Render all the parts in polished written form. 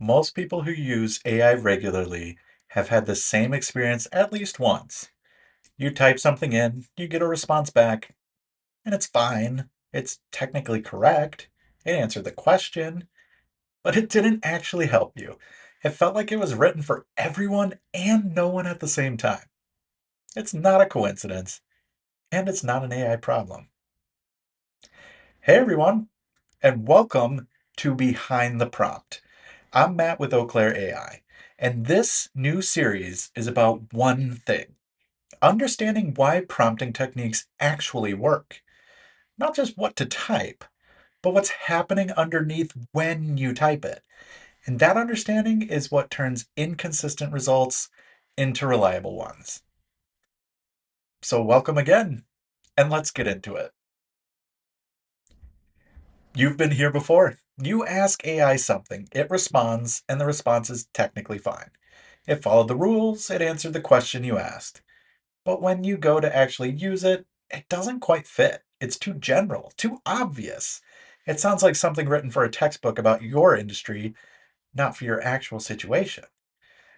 Most people who use AI regularly have had the same experience at least once. You type something in, you get a response back, and it's fine. It's technically correct. It answered the question, but it didn't actually help you. It felt like it was written for everyone and no one at the same time. It's not a coincidence, and it's not an AI problem. Hey everyone, and welcome to Behind the Prompt. I'm Matt with Eau Claire AI, and this new series is about one thing: understanding why prompting techniques actually work. Not just what to type, but what's happening underneath when you type it. And that understanding is what turns inconsistent results into reliable ones. So, welcome again, and let's get into it. You've been here before. You ask AI something, it responds, and the response is technically fine. It followed the rules, it answered the question you asked. But when you go to actually use it, it doesn't quite fit. It's too general, too obvious. It sounds like something written for a textbook about your industry, not for your actual situation.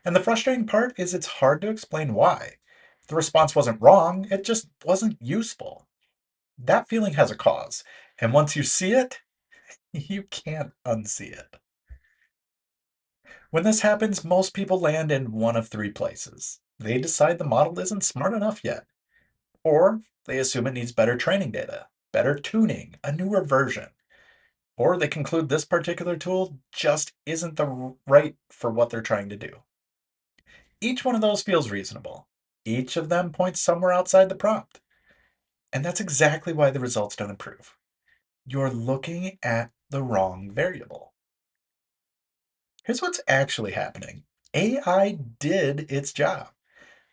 And the frustrating part is it's hard to explain why. The response wasn't wrong, it just wasn't useful. That feeling has a cause. And once you see it, you can't unsee it. When this happens, most people land in one of three places. They decide the model isn't smart enough yet, or they assume it needs better training data, better tuning, a newer version, or they conclude this particular tool just isn't the right for what they're trying to do. Each one of those feels reasonable. Each of them points somewhere outside the prompt. And that's exactly why the results don't improve. You're looking at the wrong variable. Here's what's actually happening. AI did its job.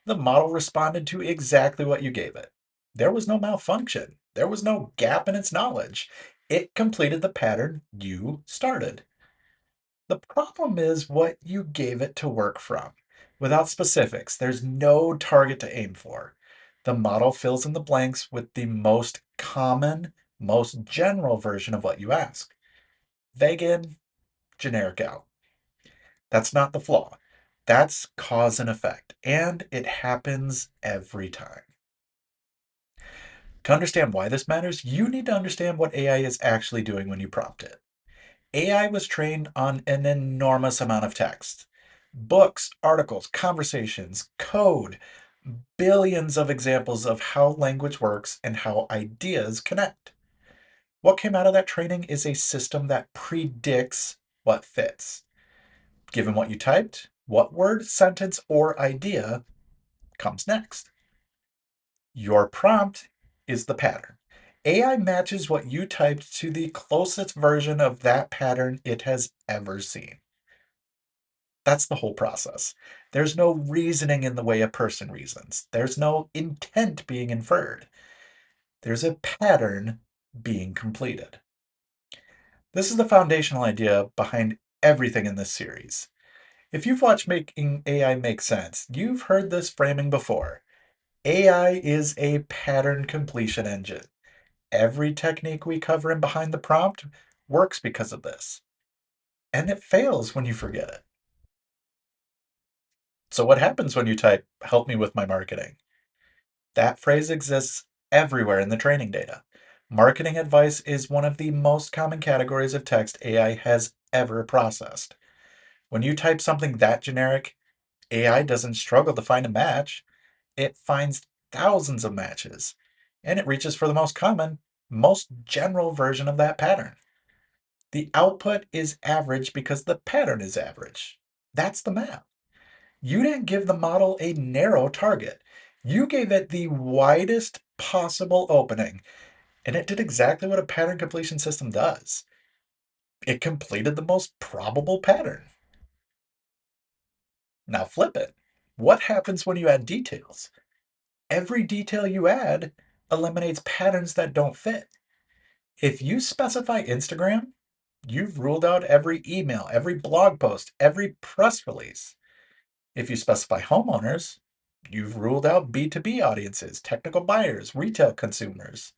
The model responded to exactly what you gave it. There was no malfunction. There was no gap in its knowledge. It completed the pattern you started. The problem is what you gave it to work from. Without specifics, there's no target to aim for. The model fills in the blanks with the most common, most general version of what you ask. Vague in, generic out. That's not the flaw. That's cause and effect, and it happens every time. To understand why this matters, you need to understand what AI is actually doing when you prompt it. AI was trained on an enormous amount of text: books, articles, conversations, code, billions of examples of how language works and how ideas connect. What came out of that training is a system that predicts what fits. Given what you typed, what word, sentence, or idea comes next. Your prompt is the pattern. AI matches what you typed to the closest version of that pattern it has ever seen. That's the whole process. There's no reasoning in the way a person reasons. There's no intent being inferred. There's a pattern being completed. This is the foundational idea behind everything in this series. If you've watched Making AI Make Sense, you've heard this framing before. AI is a pattern completion engine. Every technique we cover in Behind the Prompt works because of this. And it fails when you forget it. So, what happens when you type, "help me with my marketing"? That phrase exists everywhere in the training data. Marketing advice is one of the most common categories of text AI has ever processed. When you type something that generic, AI doesn't struggle to find a match. It finds thousands of matches, and it reaches for the most common, most general version of that pattern. The output is average because the pattern is average. That's the math. You didn't give the model a narrow target. You gave it the widest possible opening, and it did exactly what a pattern completion system does. It completed the most probable pattern. Now flip it. What happens when you add details? Every detail you add eliminates patterns that don't fit. If you specify Instagram, you've ruled out every email, every blog post, every press release. If you specify homeowners, you've ruled out B2B audiences, technical buyers, retail consumers.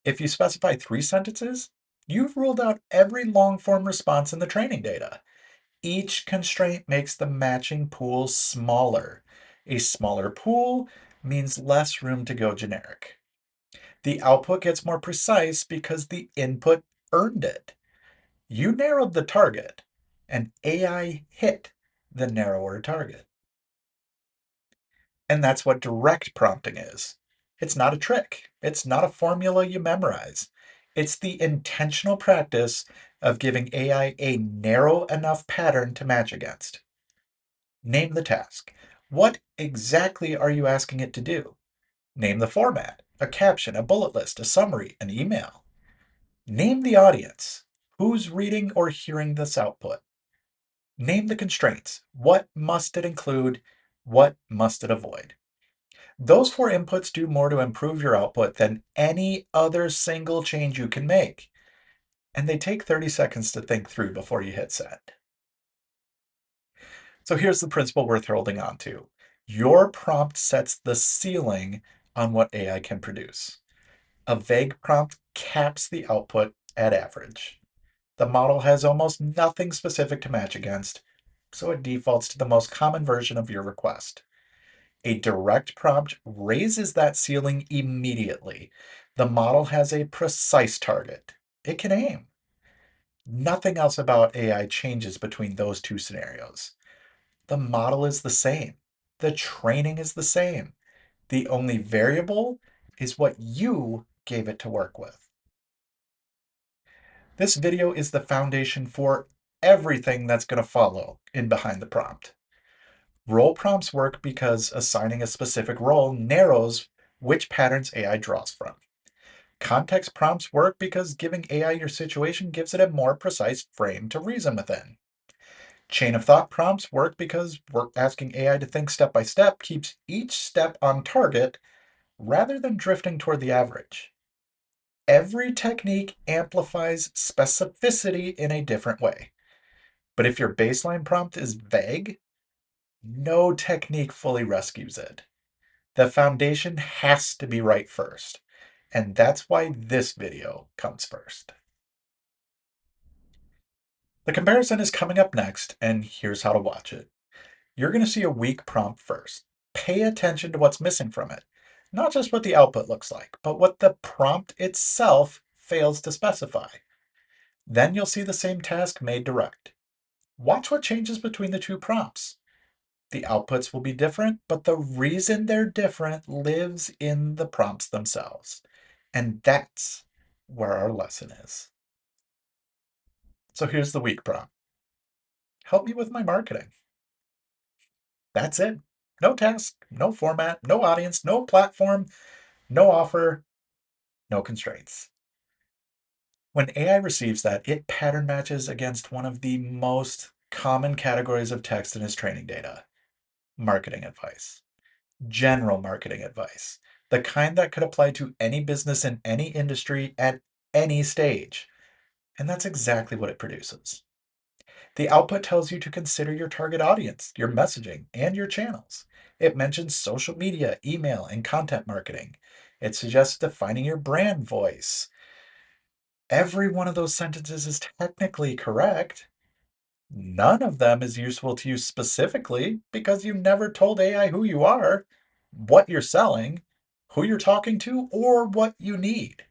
If you specify three sentences, you've ruled out every long form response in the training data. Each constraint makes the matching pool smaller. A smaller pool means less room to go generic. The output gets more precise because the input earned it. You narrowed the target, and AI hit the narrower target. And that's what direct prompting is. It's not a trick. It's not a formula you memorize. It's the intentional practice of giving AI a narrow enough pattern to match against. Name the task. What exactly are you asking it to do? Name the format, a caption, a bullet list, a summary, an email. Name the audience. Who's reading or hearing this output? Name the constraints. What must it include? What must it avoid? Those four inputs do more to improve your output than any other single change you can make. And they take 30 seconds to think through before you hit send. So here's the principle worth holding on to. Your prompt sets the ceiling on what AI can produce. A vague prompt caps the output at average. The model has almost nothing specific to match against, so it defaults to the most common version of your request. A direct prompt raises that ceiling immediately. The model has a precise target. It can aim. Nothing else about AI changes between those two scenarios. The model is the same. The training is the same. The only variable is what you gave it to work with. This video is the foundation for everything that's going to follow in behind the prompt. Role prompts work because assigning a specific role narrows which patterns AI draws from. Context prompts work because giving AI your situation gives it a more precise frame to reason within. Chain of thought prompts work because we're asking AI to think step by step keeps each step on target rather than drifting toward the average. Every technique amplifies specificity in a different way. But if your baseline prompt is vague, no technique fully rescues it. The foundation has to be right first. And that's why this video comes first. The comparison is coming up next, and here's how to watch it. You're going to see a weak prompt first. Pay attention to what's missing from it. Not just what the output looks like, but what the prompt itself fails to specify. Then you'll see the same task made direct. Watch what changes between the two prompts. The outputs will be different, but the reason they're different lives in the prompts themselves. And that's where our lesson is. So here's the weak prompt. Help me with my marketing. That's it. No task, no format, no audience, no platform, no offer, no constraints. When AI receives that, it pattern matches against one of the most common categories of text in its training data: marketing advice. General marketing advice, the kind that could apply to any business in any industry at any stage. And that's exactly what it produces. The output tells you to consider your target audience, your messaging, and your channels. It mentions social media, email, and content marketing. It suggests defining your brand voice. Every one of those sentences is technically correct. None of them is useful to you specifically because you never told AI who you are, what you're selling, who you're talking to, or what you need.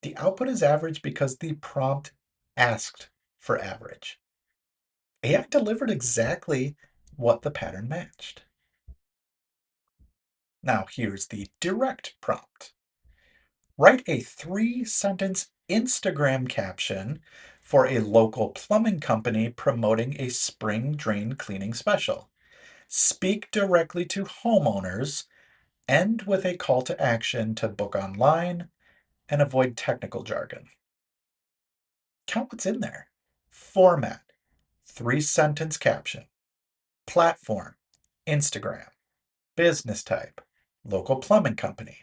The output is average because the prompt asked for average. AI delivered exactly what the pattern matched. Now here's the direct prompt. Write a 3-sentence Instagram caption for a local plumbing company promoting a spring drain cleaning special. Speak directly to homeowners, end with a call to action to book online, and avoid technical jargon. Count what's in there. Format, 3-sentence caption. Platform, Instagram. Business type, local plumbing company.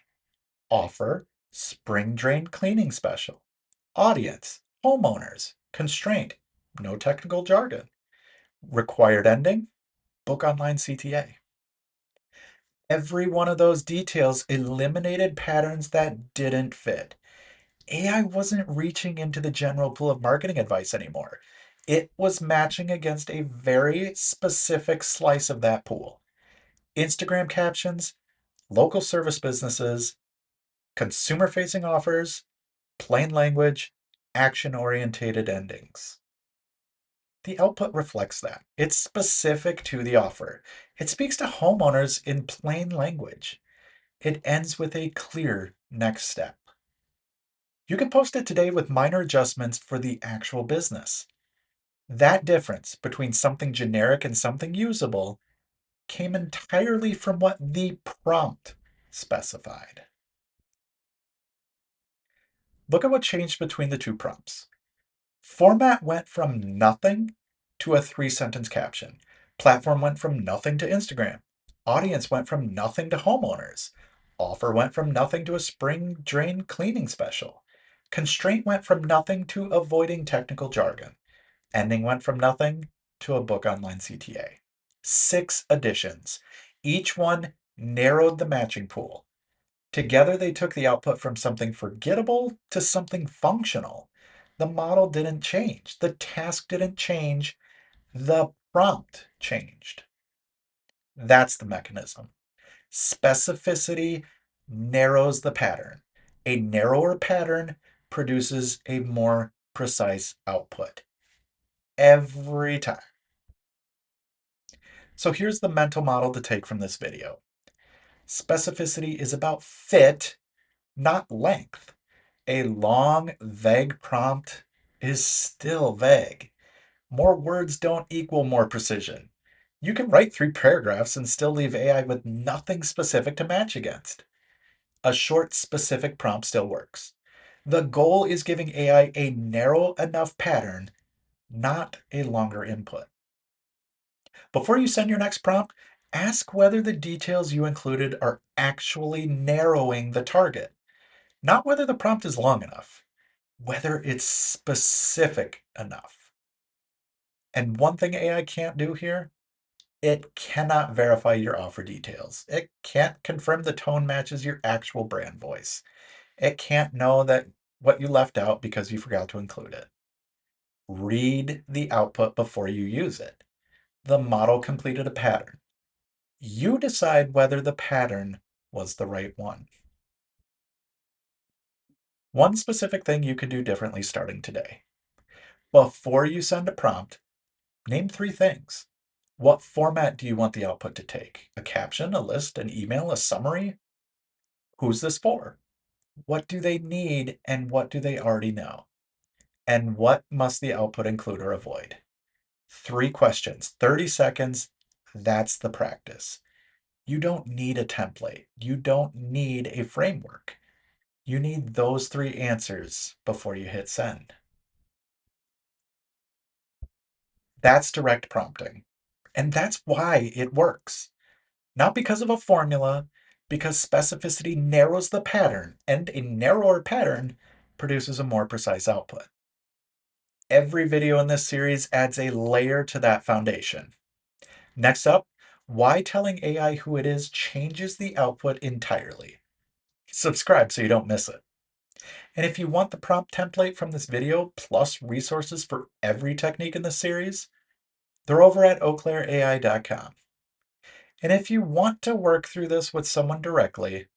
Offer, spring drain cleaning special. Audience, homeowners. Constraint, no technical jargon. Required ending, book online CTA. Every one of those details eliminated patterns that didn't fit. AI wasn't reaching into the general pool of marketing advice anymore. It was matching against a very specific slice of that pool. Instagram captions, local service businesses, consumer facing offers, plain language, action orientated endings. The output reflects that. It's specific to the offer. It speaks to homeowners in plain language. It ends with a clear next step. You can post it today with minor adjustments for the actual business. That difference between something generic and something usable came entirely from what the prompt specified. Look at what changed between the two prompts. Format went from nothing to a 3 sentence caption. Platform went from nothing to Instagram. Audience went from nothing to homeowners. Offer went from nothing to a spring drain cleaning special. Constraint went from nothing to avoiding technical jargon. Ending went from nothing to a book online CTA. 6 additions. Each one narrowed the matching pool. Together, they took the output from something forgettable to something functional. The model didn't change. The task didn't change. The prompt changed. That's the mechanism. Specificity narrows the pattern. A narrower pattern produces a more precise output every time. So here's the mental model to take from this video. Specificity is about fit, not length. A long, vague prompt is still vague. More words don't equal more precision. You can write 3 paragraphs and still leave AI with nothing specific to match against. A short, specific prompt still works. The goal is giving AI a narrow enough pattern, not a longer input. Before you send your next prompt, ask whether the details you included are actually narrowing the target, not whether the prompt is long enough, whether it's specific enough. And one thing AI can't do here, it cannot verify your offer details. It can't confirm the tone matches your actual brand voice. It can't know that what you left out because you forgot to include it. Read the output before you use it. The model completed a pattern. You decide whether the pattern was the right one. One specific thing you could do differently starting today. Before you send a prompt, name 3 things. What format do you want the output to take? A caption, a list, an email, a summary? Who's this for? What do they need and what do they already know? And what must the output include or avoid? 3 questions, 30 seconds. That's the practice. You don't need a template. You don't need a framework. You need those 3 answers before you hit send. That's direct prompting. And that's why it works. Not because of a formula, because specificity narrows the pattern, and a narrower pattern produces a more precise output. Every video in this series adds a layer to that foundation. Next up, why telling AI who it is changes the output entirely. Subscribe so you don't miss it. And if you want the prompt template from this video, plus resources for every technique in this series, they're over at eauclairai.com. And if you want to work through this with someone directly,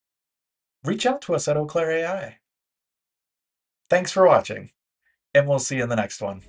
reach out to us at Eau Claire AI. Thanks for watching, and we'll see you in the next one.